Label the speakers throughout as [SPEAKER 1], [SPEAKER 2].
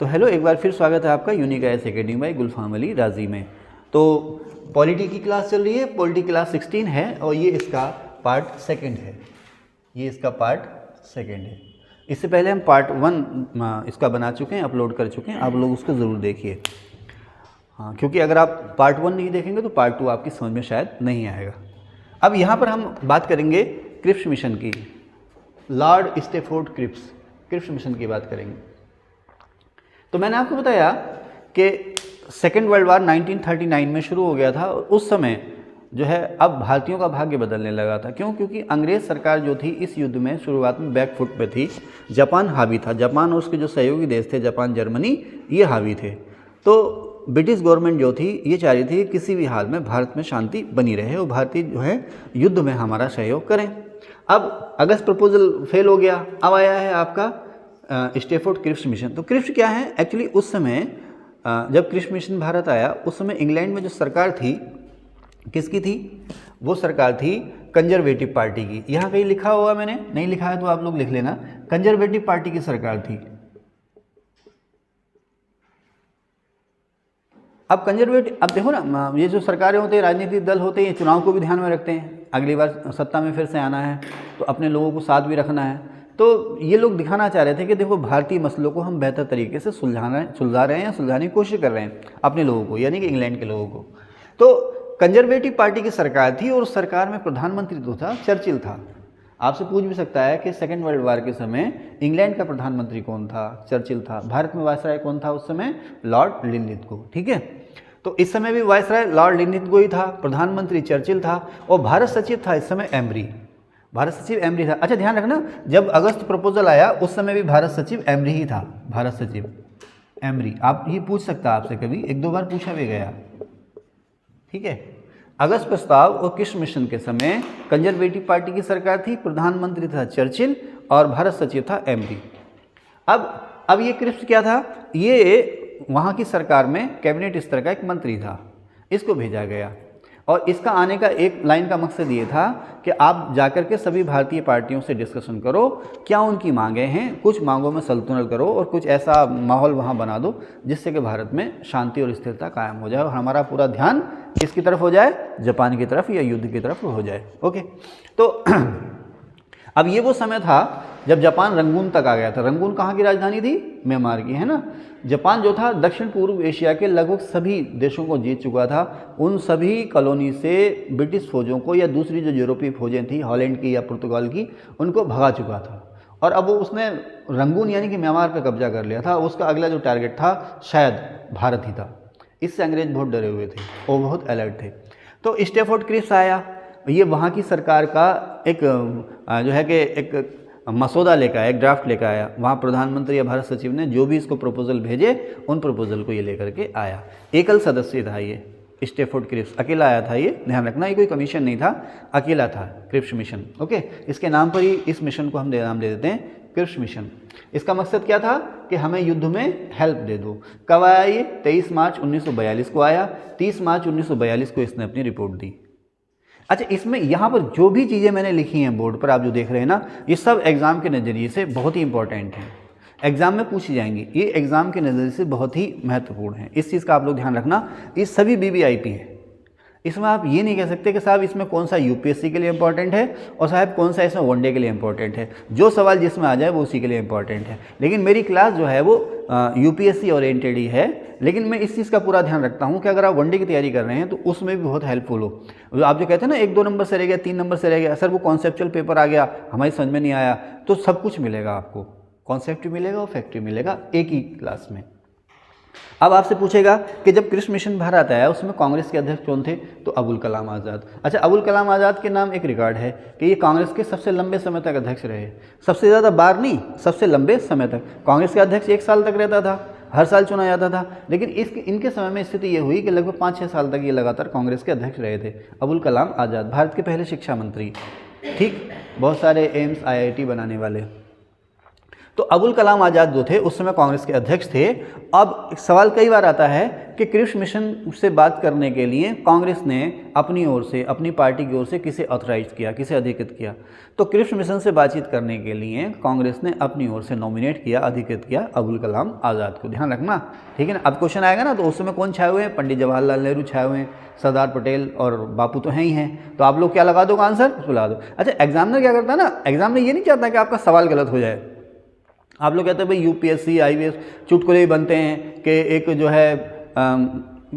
[SPEAKER 1] तो हेलो, एक बार फिर स्वागत है आपका यूनिक आईएएस एकेडमी बाई गुलफाम अली राजी में। तो पॉलिटी की क्लास चल रही है, पॉलिटी क्लास 16 है और ये इसका पार्ट सेकंड है। इससे पहले हम पार्ट 1 इसका बना चुके हैं, अपलोड कर चुके हैं, आप लोग उसको ज़रूर देखिए। हाँ, क्योंकि अगर आप पार्ट 1 नहीं देखेंगे तो पार्ट 2 आपकी समझ में शायद नहीं आएगा। अब यहाँ पर हम बात करेंगे क्रिप्स मिशन की, लॉर्ड स्टेफोर्ड क्रिप्स मिशन की बात करेंगे। तो मैंने आपको बताया कि सेकेंड वर्ल्ड वार 1939 में शुरू हो गया था और उस समय जो है अब भारतीयों का भाग्य बदलने लगा था। क्यों? क्योंकि अंग्रेज़ सरकार जो थी इस युद्ध में शुरुआत में बैक फुट पे थी। जापान हावी था, जापान और उसके जो सहयोगी देश थे जापान, जर्मनी, ये हावी थे। तो ब्रिटिश गवर्नमेंट जो थी ये चाह रही थी कि किसी भी हाल में भारत में शांति बनी रहे और भारतीय जो है युद्ध में हमारा सहयोग करें। अब अगस्त प्रपोजल फेल हो गया, अब आया है आपका स्टेफोर्ड क्रिप्स मिशन। तो क्रिप्स क्या है? एक्चुअली उस समय जब क्रिप्स मिशन भारत आया उस समय इंग्लैंड में जो सरकार थी किसकी थी? वो सरकार थी कंजर्वेटिव पार्टी की। यहाँ कहीं लिखा हुआ मैंने, नहीं लिखा है तो आप लोग लिख लेना, कंजर्वेटिव पार्टी की सरकार थी। अब कंजर्वेटिव, अब देखो ना, ये जो सरकारें होती हैं, राजनीतिक दल होते हैं, ये चुनाव को भी ध्यान में रखते हैं। अगली बार सत्ता में फिर से आना है तो अपने लोगों को साथ भी रखना है। तो ये लोग दिखाना चाह रहे थे कि देखो भारतीय मसलों को हम बेहतर तरीके से सुलझा रहे हैं या सुलझाने की कोशिश कर रहे हैं अपने लोगों को, यानी कि इंग्लैंड के लोगों को। तो कंजर्वेटिव पार्टी की सरकार थी और उस सरकार में प्रधानमंत्री तो था, चर्चिल था। आपसे पूछ भी सकता है कि सेकेंड वर्ल्ड वार के समय इंग्लैंड का प्रधानमंत्री कौन था? चर्चिल था। भारत में वायसराय कौन था उस समय? Lord Linlithgow. ठीक है, तो इस समय भी वायसराय लॉर्ड लिनलिथगो ही था, प्रधानमंत्री चर्चिल था और भारत सचिव था इस समय एमरी। भारत सचिव एमरी था। अच्छा, ध्यान रखना, जब अगस्त प्रपोजल आया उस समय भी भारत सचिव एमरी ही था, भारत सचिव एमरी। आप ये पूछ सकता है आपसे, कभी एक दो बार पूछा भी गया। ठीक है, अगस्त प्रस्ताव और क्रिप्स मिशन के समय कंजर्वेटिव पार्टी की सरकार थी, प्रधानमंत्री था चर्चिल और भारत सचिव था एमरी। अब ये क्रिप्स क्या था? ये वहाँ की सरकार में कैबिनेट स्तर का एक मंत्री था, इसको भेजा गया और इसका आने का एक लाइन का मकसद ये था कि आप जाकर के सभी भारतीय पार्टियों से डिस्कशन करो, क्या उनकी मांगें हैं, कुछ मांगों में संतुलन करो और कुछ ऐसा माहौल वहाँ बना दो जिससे कि भारत में शांति और स्थिरता कायम हो जाए और हमारा पूरा ध्यान किसकी तरफ हो जाए? जापान की तरफ या युद्ध की तरफ हो जाए। ओके, तो अब ये वो समय था जब जापान रंगून तक आ गया था। रंगून कहाँ की राजधानी थी? म्यांमार की, है ना। जापान जो था दक्षिण पूर्व एशिया के लगभग सभी देशों को जीत चुका था। उन सभी कॉलोनी से ब्रिटिश फौजों को या दूसरी जो यूरोपीय फौजें थी, हॉलैंड की या पुर्तगाल की, उनको भगा चुका था और अब वो उसने रंगून यानी कि म्यांमार पर कब्जा कर लिया था। उसका अगला जो टारगेट था शायद भारत ही था। इससे अंग्रेज बहुत डरे हुए थे और बहुत अलर्ट थे। तो स्टेफोर्ड क्रिप्स आया, ये वहाँ की सरकार का एक जो है कि एक मसौदा लेकर आया, एक ड्राफ्ट लेकर आया। वहाँ प्रधानमंत्री या भारत सचिव ने जो भी इसको प्रपोजल भेजे उन प्रपोजल को ये लेकर के आया। एकल सदस्य था ये स्टेफोर्ड क्रिप्स, अकेला आया था ये, ध्यान रखना, ये कोई कमीशन नहीं था, अकेला था क्रिप्स मिशन। ओके, इसके नाम पर ही इस मिशन को हम नाम दे देते हैं क्रिप्स मिशन। इसका मकसद क्या था कि हमें युद्ध में हेल्प दे दो। कब आया ये? 23 मार्च 1942 को आया। 30 मार्च 1942 को इसने अपनी रिपोर्ट दी। अच्छा, इसमें यहाँ पर जो भी चीज़ें मैंने लिखी हैं बोर्ड पर, आप जो देख रहे हैं ना, ये सब एग्ज़ाम के नज़रिए से बहुत ही इंपॉर्टेंट हैं, एग्ज़ाम में पूछी जाएंगी। ये एग्ज़ाम के नज़रिए से बहुत ही महत्वपूर्ण है, इस चीज़ का आप लोग ध्यान रखना। ये सभी वीवीआईपी हैं, इसमें आप ये नहीं कह सकते कि साहब इसमें कौन सा यूपीएससी के लिए इंपॉर्टेंट है और साहब कौन सा इसमें वनडे के लिए इंपॉर्टेंट है। जो सवाल जिसमें आ जाए वो उसी के लिए इंपॉर्टेंट है। लेकिन मेरी क्लास जो है वो यूपीएससी ओरिएंटेड ही है, लेकिन मैं इस चीज़ का पूरा ध्यान रखता हूँ कि अगर आप वनडे की तैयारी कर रहे हैं तो उसमें भी बहुत हेल्पफुल हो। आप जो कहते हैं ना 1-2 नंबर से रह गया, 3 नंबर से रह गया, सर वो कॉन्सेप्चुअल पेपर आ गया, हमारी समझ में नहीं आया, तो सब कुछ मिलेगा आपको, कॉन्सेप्ट भी मिलेगा और फैक्ट भी मिलेगा एक ही क्लास में। अब आपसे पूछेगा कि जब क्रिप्स मिशन भारत आया उसमें कांग्रेस के अध्यक्ष कौन थे? तो अबुल कलाम आज़ाद। अच्छा, अबुल कलाम आज़ाद के नाम एक रिकॉर्ड है कि ये कांग्रेस के सबसे लंबे समय तक अध्यक्ष रहे। सबसे ज़्यादा बार नहीं, सबसे लंबे समय तक। कांग्रेस के अध्यक्ष 1 साल तक रहता था, हर साल चुना जाता था, लेकिन इनके समय में स्थिति ये हुई कि लगभग 5-6 साल तक ये लगातार कांग्रेस के अध्यक्ष रहे थे। अबुल कलाम आज़ाद भारत के पहले शिक्षा मंत्री, ठीक, बहुत सारे एम्स IIT बनाने वाले। तो अबुल कलाम आज़ाद जो थे उस समय कांग्रेस के अध्यक्ष थे। अब एक सवाल कई बार आता है कि कृषि मिशन से बात करने के लिए कांग्रेस ने अपनी ओर से, अपनी पार्टी की ओर से किसे ऑथराइज किया, किसे अधिकृत किया? तो कृषि मिशन से बातचीत करने के लिए कांग्रेस ने अपनी ओर से नॉमिनेट किया, अधिकृत किया अबुल कलाम आज़ाद को। ध्यान रखना, ठीक है ना। अब क्वेश्चन आएगा ना, तो उस समय कौन छाए हुए हैं? पंडित जवाहरलाल नेहरू छाए हुए हैं, सरदार पटेल और बापू तो हैं ही हैं। तो आप लोग क्या लगा दो आंसर? उसको लगा दो। अच्छा, एग्जामिनर क्या करता है ना, एग्जामिनर ये नहीं चाहता कि आपका सवाल गलत हो जाए। आप लोग कहते हैं भाई यूपीएससी IAS चुटकुले ही बनते हैं कि एक जो है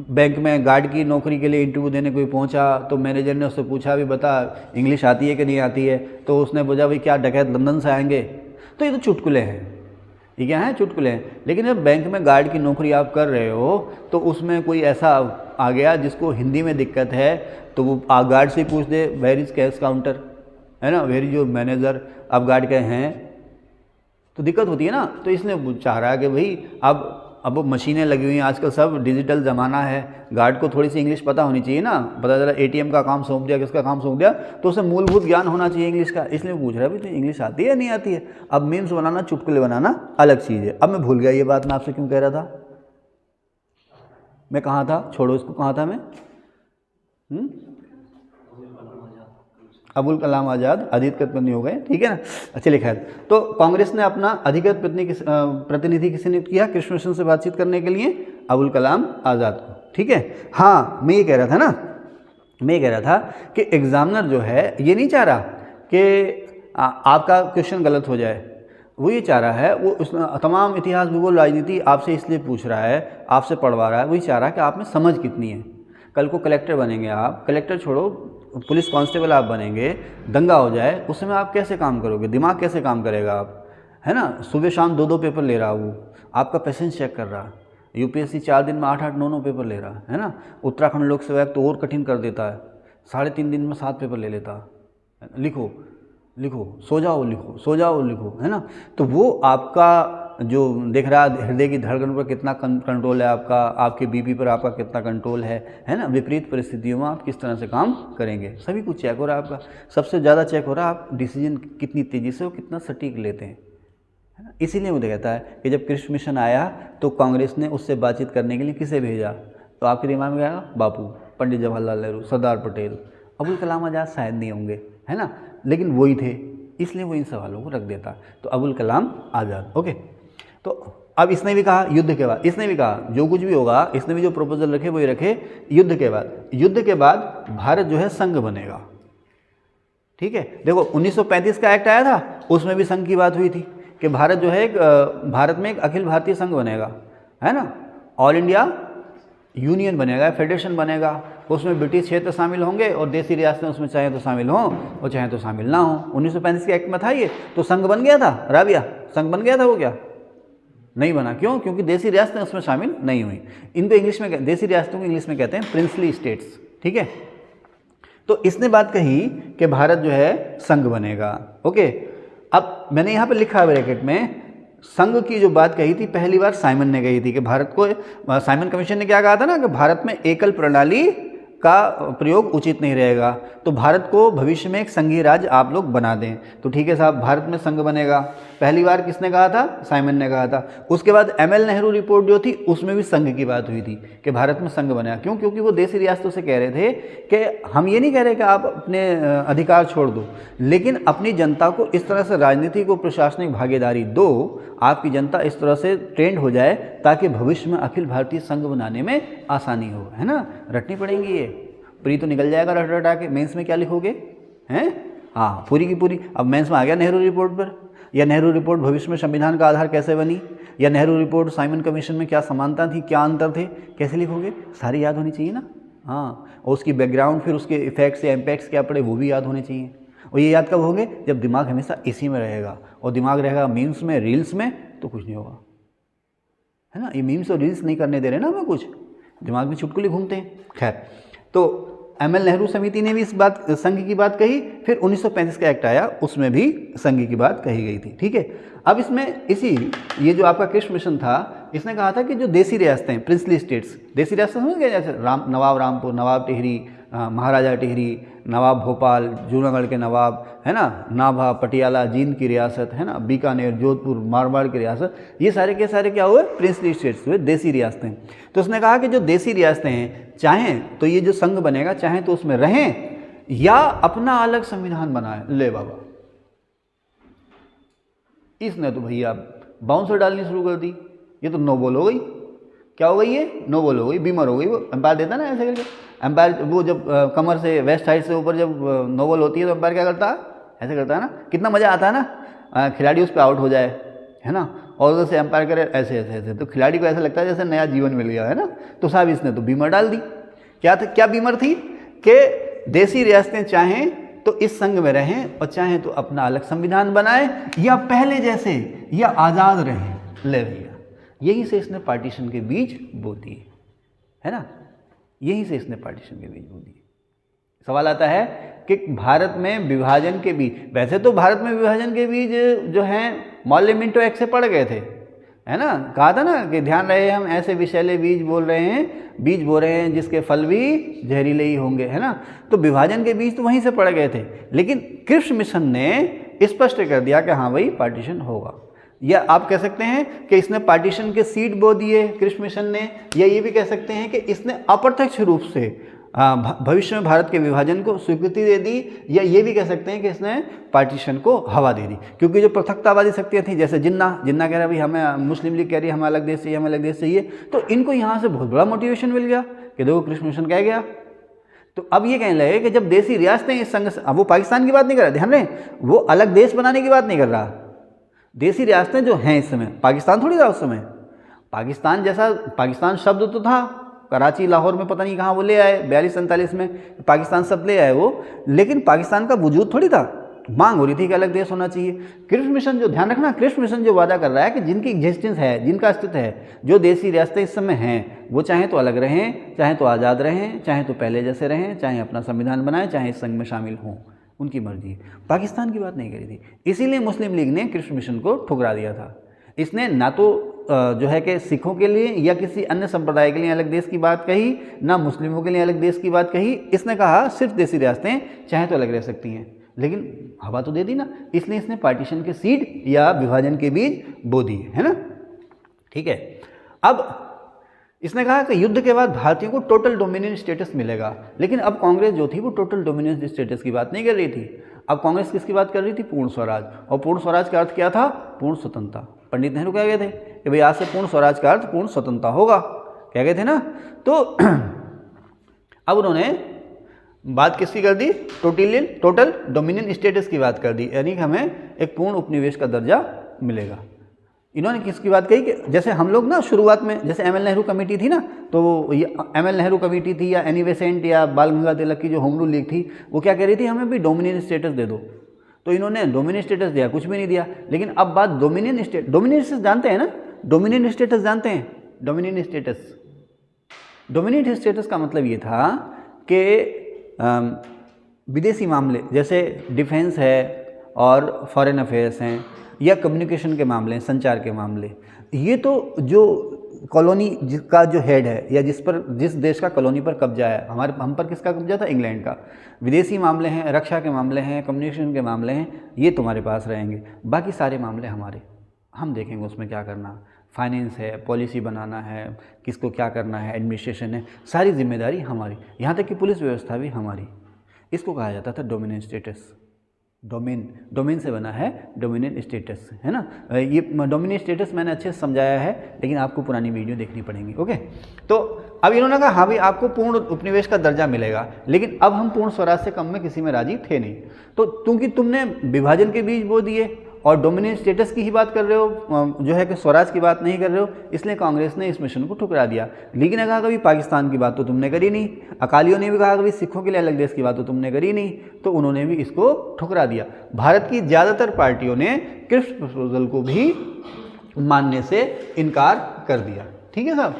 [SPEAKER 1] बैंक में गार्ड की नौकरी के लिए इंटरव्यू देने कोई पहुंचा, तो मैनेजर ने उससे पूछा भी बता इंग्लिश आती है कि नहीं आती है, तो उसने बोला भाई क्या डकैत लंदन से आएंगे। तो ये तो चुटकुले हैं, ये क्या है? चुटकुले हैं। लेकिन जब बैंक में गार्ड की नौकरी आप कर रहे हो तो उसमें कोई ऐसा आ गया जिसको हिंदी में दिक्कत है, तो वो गार्ड से पूछ दे वेयर इज़ कैश काउंटर, है ना, वेयर इज योर मैनेजर। आप गार्ड के हैं तो दिक्कत होती है ना। तो इसलिए चाह रहा है कि भाई अब मशीनें लगी हुई हैं, आजकल सब डिजिटल ज़माना है, गार्ड को थोड़ी सी इंग्लिश पता होनी चाहिए ना। पता चला ATM का काम सौंप दिया, किसका काम सौंप दिया, तो उसे मूलभूत ज्ञान होना चाहिए इंग्लिश का। इसलिए पूछ रहा है भाई तो इंग्लिश आती है या नहीं आती है। अब मीम्स बनाना, चुटकुले बनाना अलग चीज़ है। अब मैं भूल गया ये बात मैं आपसे क्यों कह रहा था, मैं कहाँ था, छोड़ो इसको, कहाँ था मैं? अबुल कलाम आज़ाद अधिकृत प्रतिनिधि हो गए, ठीक है ना। चलिए खैर, तो कांग्रेस ने अपना अधिकृत प्रतिनिधि किसे नियुक्त किया कृषि मिशन से बातचीत करने के लिए? अबुल कलाम आज़ाद को, ठीक है। हाँ, मैं ये कह रहा था ना, मैं ये कह रहा था कि एग्जामिनर जो है ये नहीं चाह रहा कि आपका क्वेश्चन गलत हो जाए, वो ये चाह रहा है, वो उस तमाम इतिहास, भूगोल, राजनीति आपसे इसलिए पूछ रहा है, आपसे पढ़वा रहा है, वही चाह रहा है कि आप में समझ कितनी है। कल को कलेक्टर बनेंगे आप, कलेक्टर छोड़ो पुलिस कांस्टेबल आप बनेंगे, दंगा हो जाए, उस समय आप कैसे काम करोगे? दिमाग कैसे काम करेगा आप, है ना। सुबह शाम 2-2 पेपर ले रहा, वो आपका पेशेंस चेक कर रहा। यूपीएससी 4 दिन में 8-8, 9-9 पेपर ले रहा है ना। उत्तराखंड लोक सेवा आयोग तो और कठिन कर देता है, 3.5 दिन में 7 पेपर ले लेता। लिखो लिखो, सो जाओ लिखो, सो जाओ लिखो, है ना। तो वो आपका जो देख रहा है, हृदय की धड़कन पर कितना कंट्रोल है आपका, आपके बीपी पर आपका कितना कंट्रोल है ना। विपरीत परिस्थितियों में आप किस तरह से काम करेंगे, सभी कुछ चेक हो रहा है आपका। सबसे ज़्यादा चेक हो रहा है आप डिसीजन कितनी तेज़ी से और कितना सटीक लेते हैं, है ना। इसीलिए वो कहता है कि जब कृषि मिशन आया तो कांग्रेस ने उससे बातचीत करने के लिए किसे भेजा? तो आपके दिमाग में आएगा बापू, पंडित जवाहरलाल नेहरू, सरदार पटेल, अबुल कलाम आज़ाद शायद नहीं होंगे, है ना, लेकिन वही थे, इसलिए वो इन सवालों को रख देता। तो अबुल कलाम आज़ाद, ओके। तो अब इसने भी कहा युद्ध के बाद, इसने भी कहा जो कुछ भी होगा, इसने भी जो प्रपोजल रखे वही रखे, युद्ध के बाद, युद्ध के बाद भारत जो है संघ बनेगा, ठीक है। देखो 1935 का एक्ट आया था, उसमें भी संघ की बात हुई थी कि भारत जो है भारत में एक अखिल भारतीय संघ बनेगा, है ना, ऑल इंडिया यूनियन बनेगा, फेडरेशन बनेगा। उसमें ब्रिटिश क्षेत्र शामिल होंगे और देसी रियासतें उसमें चाहे तो शामिल हों और चाहे तो शामिल ना हों। 1935 के एक्ट में था ये, तो संघ बन गया था। राबिया, संघ बन गया था वो? क्या नहीं बना? क्यों? क्योंकि देसी रियासतें उसमें शामिल नहीं हुई। इनको इंग्लिश में, देसी रियासतों को इंग्लिश में कहते हैं प्रिंसली स्टेट्स, ठीक है। तो इसने बात कही कि भारत जो है संघ बनेगा, ओके। अब मैंने यहाँ पे लिखा है ब्रैकेट में, संघ की जो बात कही थी पहली बार साइमन ने कही थी कि भारत को, साइमन कमीशन ने क्या कहा था ना कि भारत में एकल प्रणाली का प्रयोग उचित नहीं रहेगा, तो भारत को भविष्य में एक संघीय राज्य आप लोग बना दें। तो ठीक है साहब, भारत में संघ बनेगा। पहली बार किसने कहा था? साइमन ने कहा था। उसके बाद ML नेहरू रिपोर्ट जो थी उसमें भी संघ की बात हुई थी कि भारत में संघ बनेगा। क्यों? क्योंकि वो देसी रियासतों से कह रहे थे कि हम ये नहीं कह रहे कि आप अपने अधिकार छोड़ दो, लेकिन अपनी जनता को इस तरह से राजनीतिक और प्रशासनिक भागीदारी दो, आपकी जनता इस तरह से ट्रेंड हो जाए ताकि भविष्य में अखिल भारतीय संघ बनाने में आसानी हो, है ना। रटनी पड़ेंगी ये, प्री तो निकल जाएगा रट रटा के। मेंस में क्या लिखोगे? हैं? हाँ, पूरी की पूरी। अब मेंस में आ गया नेहरू रिपोर्ट पर, या नेहरू रिपोर्ट भविष्य में संविधान का आधार कैसे बनी, या नेहरू रिपोर्ट साइमन कमीशन में क्या समानता थी, क्या अंतर थे, कैसे लिखोगे? सारी याद होनी चाहिए ना। हाँ, और उसकी बैकग्राउंड, फिर उसके इफेक्ट्स या इम्पैक्ट्स क्या पड़े, वो भी याद होने चाहिए। और ये याद कब होंगे? जब दिमाग हमेशा इसी में रहेगा, और दिमाग रहेगा मीम्स में, रील्स में, तो कुछ नहीं होगा, है ना। ये मीम्स और रील्स नहीं करने दे रहे ना हमें कुछ, दिमाग में चुटकुले घूमते हैं। खैर, तो ML नेहरू समिति ने भी इस बात, संघ की बात कही। फिर 1935 का एक्ट आया, उसमें भी संघ की बात कही गई थी, ठीक है। अब इसमें ये जो आपका कृषि मिशन था, इसने कहा था कि जो देसी रियासतें, प्रिंसली स्टेट्स, देसी रियासतें समझ गए, जैसे नवाब रामपुर, नवाब टिहरी, महाराजा टिहरी, नवाब भोपाल, जूनागढ़ के नवाब, है ना, नाभा, पटियाला, जींद की रियासत, है ना, बीकानेर, जोधपुर, मारवाड़ की रियासत, ये सारे के सारे क्या हुए, प्रिंसली स्टेट्स हुए, देसी रियासतें। तो उसने कहा कि जो देसी रियासतें हैं, चाहें तो ये जो संघ बनेगा, चाहें तो उसमें रहें या अपना अलग संविधान बनाए। ले बाबा, इसने तो भैया बाउंसर डालनी शुरू कर दी। ये तो नो बॉल हो गई। क्या हो गई ये? नो बॉल हो गई, बीमर हो गई। वो एम्पायर देता ना ऐसे करके, एम्पायर वो जब कमर से वेस्ट साइड से ऊपर जब नो बॉल होती है तो एम्पायर क्या करता है? ऐसे करता है ना। कितना मज़ा आता है ना, खिलाड़ी उस पर आउट हो जाए, है ना, और उधर से एम्पायर करे ऐसे ऐसे ऐसे, तो खिलाड़ी को ऐसा लगता है जैसे नया जीवन मिल गया, है ना। तो साहब इसने तो बीमर डाल दी। क्या था, क्या बीमर थी कि देसी रियासतें चाहें तो इस संघ में रहें और चाहें तो अपना अलग संविधान बनाए या पहले जैसे या आज़ाद रहें। ले भैया, यहीं से इसने पार्टीशन के बीज बो दिए, है ना, यहीं से इसने पार्टीशन के बीज बो दिए। सवाल आता है कि भारत में विभाजन के बीज, वैसे तो भारत में विभाजन के बीज जो हैं मौर्य मिंटो एक्ट से पड़ गए थे, है ना। कहा था ना कि ध्यान रहे हम ऐसे विषैले बीज बोल रहे हैं, बीज बो रहे हैं जिसके फल भी जहरीले ही होंगे, है ना। तो विभाजन के बीज तो वहीं से पड़ गए थे, लेकिन क्रिप्स मिशन ने स्पष्ट कर दिया कि हाँ भाई पार्टीशन होगा। या आप कह सकते हैं कि इसने पार्टीशन के सीड बो दिए क्रिप्स मिशन ने, या ये भी कह सकते हैं कि इसने अप्रत्यक्ष रूप से भविष्य में भारत के विभाजन को स्वीकृति दे दी, या ये भी कह सकते हैं कि इसने पार्टीशन को हवा दे दी। क्योंकि जो पृथकतावादी शक्तियाँ थी, जैसे जिन्ना कह रहा है भाई हमें, मुस्लिम लीग कह रही है हमें अलग देश चाहिए, हमें अलग देश चाहिए, तो इनको यहाँ से बहुत बड़ा मोटिवेशन मिल गया कि देखो क्रिप्स मिशन कह गया। तो अब ये कहने लगे कि जब देसी रियासतें इस संघ से, अब वो पाकिस्तान की बात नहीं कर रहा, ध्यान रहे, वो अलग देश बनाने की बात नहीं कर रहा, देसी रियासतें जो हैं इस समय, पाकिस्तान थोड़ी था उस समय। पाकिस्तान जैसा, पाकिस्तान शब्द तो था, कराची लाहौर में पता नहीं कहाँ वो ले आए 42-47 में, पाकिस्तान सब ले आए वो, लेकिन पाकिस्तान का वजूद थोड़ी था। मांग हो रही थी कि अलग देश होना चाहिए। क्रिप्स मिशन जो, ध्यान रखना, क्रिप्स मिशन जो वादा कर रहा है कि जिनकी एग्जिस्टेंस है, जिनका अस्तित्व है, जो देसी रियासतें इस समय हैं, वो चाहे तो अलग रहें, चाहे तो आज़ाद रहें, चाहे तो पहले जैसे रहें, चाहे अपना संविधान बनाएं, चाहे इस संघ में शामिल हों, उनकी मर्जी। पाकिस्तान की बात नहीं करी थी, इसीलिए मुस्लिम लीग ने क्रिप्स मिशन को ठुकरा दिया था। इसने ना तो जो है कि सिखों के लिए या किसी अन्य संप्रदाय के लिए अलग देश की बात कही, ना मुस्लिमों के लिए अलग देश की बात कही। इसने कहा सिर्फ देसी रियासतें चाहे तो अलग रह सकती हैं, लेकिन हवा तो दे दी ना, इसलिए इसने पार्टीशन के सीड या विभाजन के बीज बो दिए, है ना। ठीक है, अब इसने कहा कि युद्ध के बाद भारतीयों को टोटल डोमिनियन स्टेटस मिलेगा, लेकिन अब कांग्रेस जो थी वो टोटल डोमिनियन स्टेटस की बात नहीं कर रही थी। अब कांग्रेस किसकी बात कर रही थी? पूर्ण स्वराज। और पूर्ण स्वराज का अर्थ क्या था? पूर्ण स्वतंत्रता। पंडित नेहरू कह गए थे कि भाई आज से पूर्ण स्वराज का अर्थ पूर्ण स्वतंत्रता होगा, कह गए थे ना। तो अब उन्होंने बात किसकी कर दी? टोटल डोमिनियन स्टेटस की बात कर दी, यानी कि हमें एक पूर्ण उपनिवेश का दर्जा मिलेगा। इन्होंने किसकी बात कही कि जैसे हम लोग ना शुरुआत में, जैसे एमएल नेहरू कमेटी थी ना, तो ये एमएल नेहरू कमेटी थी या एनी बेसेंट या बाल गंगाधर तिलक की जो होम रूल लीग थी, वो क्या कह रही थी? हमें भी डोमिनियन स्टेटस दे दो। तो इन्होंने डोमिनियन स्टेटस दिया, कुछ भी नहीं दिया। लेकिन अब बात डोमिनियन स्टेटस जानते हैं ना, डोमिनियन स्टेटस जानते हैं? डोमिनियन स्टेटस का मतलब ये था कि विदेशी मामले जैसे डिफेंस है और फॉरेन अफेयर्स हैं या कम्युनिकेशन के मामले हैं, संचार के मामले, ये तो जो कॉलोनी का जो हेड है या जिस देश का कॉलोनी पर कब्जा है, हम पर किसका कब्जा था? इंग्लैंड का। विदेशी मामले हैं, रक्षा के मामले हैं, कम्युनिकेशन के मामले हैं, ये तुम्हारे पास रहेंगे। बाकी सारे मामले हमारे, हम देखेंगे उसमें क्या करना, फाइनेंस है, पॉलिसी बनाना है, किसको क्या करना है, एडमिनिस्ट्रेशन है, सारी जिम्मेदारी हमारी, यहाँ तक कि पुलिस व्यवस्था भी हमारी। इसको कहा जाता था डोमिनियन स्टेटस। डोमेन से बना है डोमिनियन स्टेटस, है ना। ये डोमिनियन स्टेटस मैंने अच्छे से समझाया है, लेकिन आपको पुरानी वीडियो देखनी पड़ेगी। ओके, तो अब इन्होंने कहा हाँ भाई आपको पूर्ण उपनिवेश का दर्जा मिलेगा, लेकिन अब हम पूर्ण स्वराज से कम में किसी में राजी थे नहीं। तो क्योंकि तुमने विभाजन के बीज बो दिए और डोमिनियन स्टेटस की ही बात कर रहे हो, जो है कि स्वराज की बात नहीं कर रहे हो, इसलिए कांग्रेस ने इस मिशन को ठुकरा दिया। लीग ने कहा कभी पाकिस्तान की बात तो तुमने करी नहीं, अकालियों ने भी कहा कभी सिखों के लिए अलग देश की बात तो तुमने करी नहीं, तो उन्होंने भी इसको ठुकरा दिया। भारत की ज़्यादातर पार्टियों ने क्रिप्स प्रपोजल को भी मानने से इनकार कर दिया। ठीक है साहब,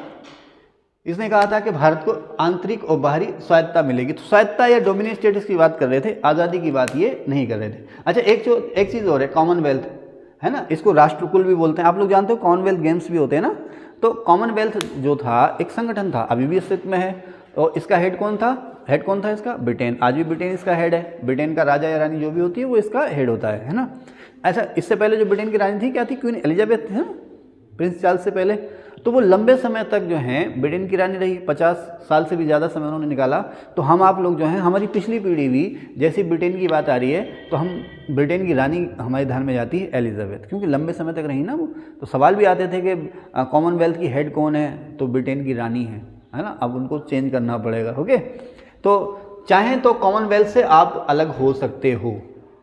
[SPEAKER 1] इसने कहा था कि भारत को आंतरिक और बाहरी स्वायत्तता मिलेगी, तो स्वायत्तता या डोमिनियन स्टेटस की बात कर रहे थे, आज़ादी की बात ये नहीं कर रहे थे। अच्छा, एक चीज़ और है, कॉमनवेल्थ, है ना, इसको राष्ट्रकुल भी बोलते हैं। आप लोग जानते हो कॉमनवेल्थ गेम्स भी होते हैं ना। तो कॉमनवेल्थ जो था एक संगठन था, अभी भी अस्तित्व में है, और इसका हेड कौन था? हेड कौन था इसका? ब्रिटेन। आज भी ब्रिटेन इसका हेड है। ब्रिटेन का राजा या रानी जो भी होती है वो इसका हेड होता है ना। ऐसा इससे पहले जो ब्रिटेन की रानी थी क्या थी? क्वीन एलिजाबेथ थी ना, प्रिंस चार्ल्स से पहले। तो वो लंबे समय तक जो है ब्रिटेन की रानी रही, 50 साल से भी ज़्यादा समय उन्होंने निकाला। तो हम आप लोग जो हैं, हमारी पिछली पीढ़ी भी जैसी ब्रिटेन की बात आ रही है तो हम ब्रिटेन की रानी हमारे ध्यान में जाती है एलिजाबेथ, क्योंकि लंबे समय तक रही ना वो। तो सवाल भी आते थे कि कॉमनवेल्थ की हेड कौन है? तो ब्रिटेन की रानी है ना। अब उनको चेंज करना पड़ेगा। ओके, तो चाहें तो कॉमनवेल्थ से आप अलग हो सकते हो।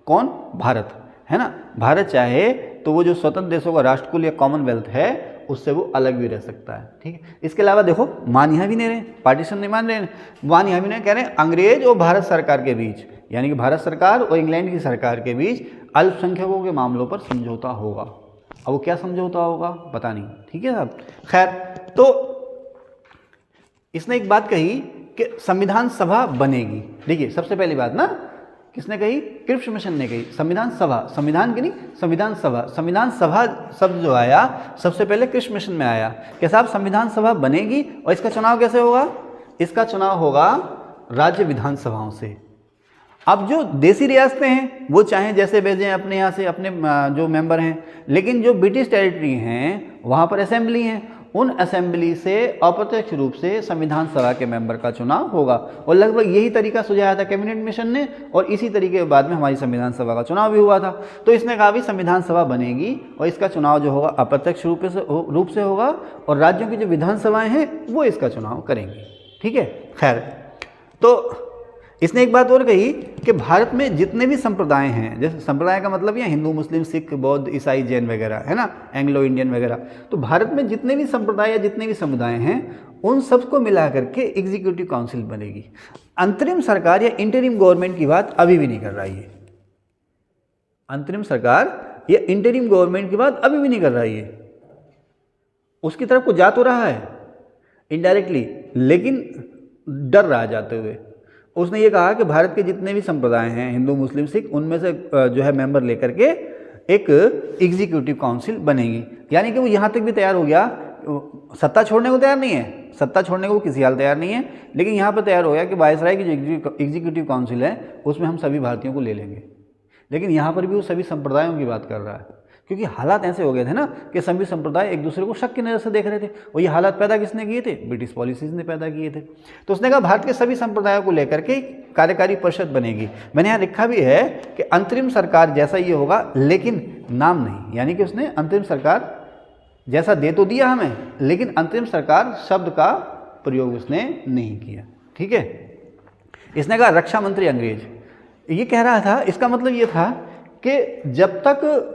[SPEAKER 1] कौन? भारत, है ना। भारत चाहे तो वो जो स्वतंत्र देशों का राष्ट्रकुल या कॉमनवेल्थ है उससे वो अलग भी रह सकता है, ठीक है। इसके अलावा देखो, मान यहाँ भी नहीं रहे, पार्टीशन नहीं मान रहे, मान यहाँ भी नहीं कह रहे अंग्रेज और भारत सरकार के बीच, यानी कि भारत सरकार और इंग्लैंड की सरकार के बीच अल्पसंख्यकों के मामलों पर समझौता होगा। अब वो क्या समझौता होगा पता नहीं, ठीक है साहब। खैर, तो इसने एक बात कही कि संविधान सभा बनेगी। देखिए, सबसे पहली बात ना किसने कही? क्रिप्स मिशन ने कही। संविधान सभा, संविधान की नहीं, संविधान सभा। संविधान सभा शब्द जो आया सबसे पहले क्रिप्स मिशन में आया कि साहब संविधान सभा बनेगी। और इसका चुनाव कैसे होगा? इसका चुनाव होगा राज्य विधानसभाओं से। अब जो देसी रियासतें हैं वो चाहें जैसे भेजें अपने यहाँ से अपने जो मेंबर हैं, लेकिन जो ब्रिटिश टेरिटरी हैं वहाँ पर असेंबली हैं, उन असेंबली से अप्रत्यक्ष रूप से संविधान सभा के मेंबर का चुनाव होगा। और लगभग यही तरीका सुझाया था कैबिनेट मिशन ने, और इसी तरीके के बाद में हमारी संविधान सभा का चुनाव भी हुआ था। तो इसने कहा भी संविधान सभा बनेगी और इसका चुनाव जो होगा अप्रत्यक्ष रूप से होगा, और राज्यों की जो विधानसभाएं हैं वो इसका चुनाव करेंगी, ठीक है। खैर, तो इसने एक बात और कही कि भारत में जितने भी संप्रदाय हैं, जैसे संप्रदाय का मतलब यहाँ हिंदू, मुस्लिम, सिख, बौद्ध, ईसाई, जैन वगैरह, है ना, एंग्लो इंडियन वगैरह। तो भारत में जितने भी संप्रदाय या जितने भी समुदाय हैं उन सबको मिला करके एग्जीक्यूटिव काउंसिल बनेगी। अंतरिम सरकार या इंटरिम गवर्नमेंट की बात अभी भी नहीं कर रही है। अंतरिम सरकार या इंटरिम गवर्नमेंट की बात अभी भी नहीं कर रही है। उसकी तरफ को जा तो रहा है इनडायरेक्टली, लेकिन डर रहा जाते हुए। उसने ये कहा कि भारत के जितने भी संप्रदाय हैं, हिंदू, मुस्लिम, सिख, उनमें से जो है मेंबर लेकर के एक एग्जीक्यूटिव काउंसिल बनेगी। यानी कि वो यहाँ तक भी तैयार हो गया, सत्ता छोड़ने को तैयार नहीं है, सत्ता छोड़ने को किसी हाल तैयार नहीं है, लेकिन यहाँ पर तैयार हो गया कि वायसराय की जो एग्जीक्यूटिव काउंसिल है उसमें हम सभी भारतीयों को ले लेंगे। लेकिन यहाँ पर भी वो सभी संप्रदायों की बात कर रहा है, क्योंकि हालात ऐसे हो गए थे ना कि सभी संप्रदाय एक दूसरे को शक की नज़र से देख रहे थे। और ये हालात पैदा किसने किए थे? ब्रिटिश पॉलिसीज ने पैदा किए थे। तो उसने कहा भारत के सभी संप्रदायों को लेकर के कार्यकारी परिषद बनेगी। मैंने यहाँ लिखा भी है कि अंतरिम सरकार जैसा ये होगा, लेकिन नाम नहीं, यानी कि उसने अंतरिम सरकार जैसा दे तो दिया हमें, लेकिन अंतरिम सरकार शब्द का प्रयोग उसने नहीं किया, ठीक है। इसने कहा रक्षा मंत्री अंग्रेज। ये कह रहा था, इसका मतलब ये था कि जब तक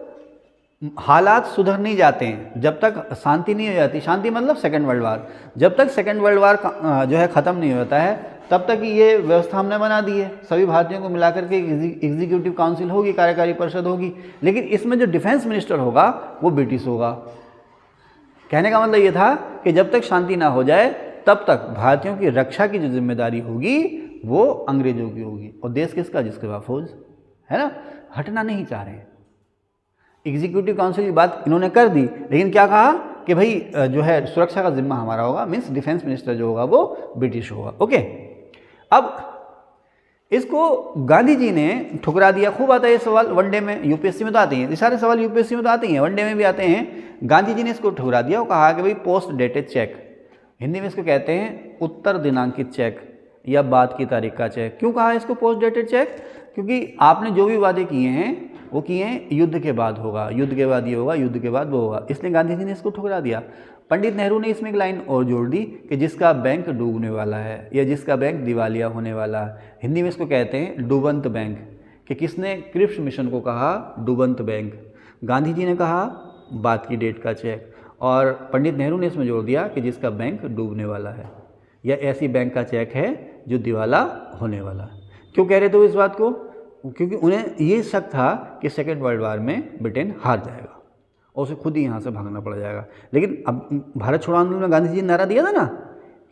[SPEAKER 1] हालात सुधर नहीं जाते हैं, जब तक शांति नहीं हो जाती, शांति मतलब सेकेंड वर्ल्ड वार, जब तक सेकेंड वर्ल्ड वार जो है ख़त्म नहीं होता है, तब तक ये व्यवस्था हमने बना दी है। सभी भारतीयों को मिलाकर के एग्जीक्यूटिव काउंसिल होगी, कार्यकारी परिषद होगी, लेकिन इसमें जो डिफेंस मिनिस्टर होगा वो ब्रिटिश होगा। कहने का मतलब ये था कि जब तक शांति ना हो जाए तब तक भारतीयों की रक्षा की जो जिम्मेदारी होगी वो अंग्रेजों की होगी। और देश किसका? जिसके पास फौज है ना। हटना नहीं चाह रहे। एग्जीक्यूटिव काउंसिल की बात इन्होंने कर दी, लेकिन क्या कहा कि भाई जो है सुरक्षा का जिम्मा हमारा होगा, मीन्स डिफेंस मिनिस्टर जो होगा वो ब्रिटिश होगा। ओके, अब इसको गांधी जी ने ठुकरा दिया। खूब आता है ये सवाल वनडे में, यूपीएससी में तो आते हैं, ये सारे सवाल यूपीएससी में तो आते हैं, वनडे में भी आते हैं। गांधी जी ने इसको ठुकरा दिया और कहा कि भाई पोस्ट डेटेड चेक, हिंदी में इसको कहते हैं उत्तर दिनांकित चेक या बाद की तारीख का चेक। क्यों कहा इसको पोस्ट डेटेड चेक? क्योंकि आपने जो भी वादे किए हैं वो किए हैं युद्ध के बाद होगा, युद्ध के बाद ये होगा, युद्ध के बाद वो होगा, इसलिए गांधी जी ने इसको ठुकरा दिया। पंडित नेहरू ने इसमें एक लाइन और जोड़ दी कि जिसका बैंक डूबने वाला है या जिसका बैंक दिवालिया होने वाला है, हिंदी में इसको कहते हैं डूबंत बैंक। कि किसने क्रिप्स मिशन को कहा डूबंत बैंक, गांधी जी ने कहा बाद की डेट का चेक, और पंडित नेहरू ने इसमें जोड़ दिया कि जिसका बैंक डूबने वाला है या ऐसी बैंक का चेक है जो दिवाला होने वाला है। क्यों कह रहे थे वो इस बात को? क्योंकि उन्हें ये शक था कि सेकेंड वर्ल्ड वार में ब्रिटेन हार जाएगा और उसे खुद ही यहाँ से भागना पड़ जाएगा। लेकिन अब भारत छोड़ो आंदोलन में गांधी जी ने नारा दिया था ना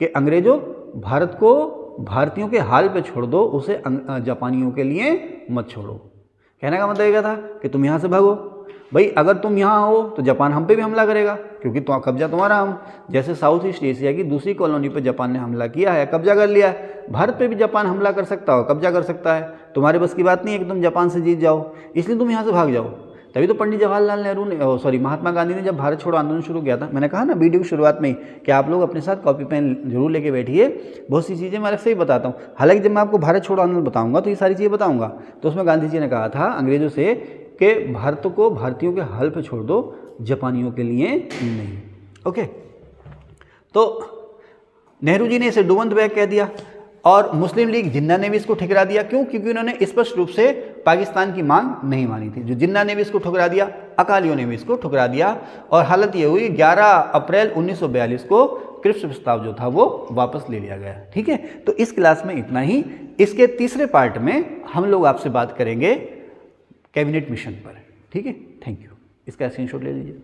[SPEAKER 1] कि अंग्रेजों भारत को भारतीयों के हाल पे छोड़ दो, उसे जापानियों के लिए मत छोड़ो। कहने का मतलब ये था कि तुम यहाँ से भागो। भाई अगर तुम यहाँ हो तो जापान हम पे भी हमला करेगा, क्योंकि तो कब्जा तुम्हारा हम, जैसे साउथ ईस्ट एशिया की दूसरी कॉलोनी पर जापान ने हमला किया है, कब्जा कर लिया है, भारत पे भी जापान हमला कर सकता हो, कब्जा कर सकता है। तुम्हारे बस की बात नहीं है कि तुम जापान से जीत जाओ, इसलिए तुम यहाँ से भाग जाओ। तभी तो पंडित जवाहरलाल नेहरू ने महात्मा गांधी ने जब भारत छोड़ो आंदोलन शुरू किया था, मैंने कहा ना वीडियो की शुरुआत में ही कि आप लोग अपने साथ कॉपी पेन जरूर लेके बैठिए, बहुत सी चीज़ें मैं अलग से ही बताता हूँ। हालांकि जब मैं आपको भारत छोड़ो आंदोलन बताऊंगा तो ये सारी चीज़ें बताऊंगा, तो उसमें गांधी जी ने कहा था अंग्रेजों से कि भारत को भारतीयों के हल पे छोड़ दो, जापानियों के लिए नहीं। ओके, तो नेहरू जी ने इसे डूबंत बैग कह दिया और मुस्लिम लीग जिन्ना ने भी इसको ठुकरा दिया। क्यों? क्योंकि उन्होंने स्पष्ट रूप से पाकिस्तान की मांग नहीं मानी थी। जो जिन्ना ने भी इसको ठुकरा दिया, अकालियों ने भी इसको ठुकरा दिया, और हालत ये हुई 11 अप्रैल 1942 को क्रिप्स प्रस्ताव जो था वो वापस ले लिया गया। ठीक है, तो इस क्लास में इतना ही। इसके तीसरे पार्ट में हम लोग आपसे बात करेंगे कैबिनेट मिशन पर। ठीक है, थैंक यू। इसका स्क्रीनशॉट ले लीजिए।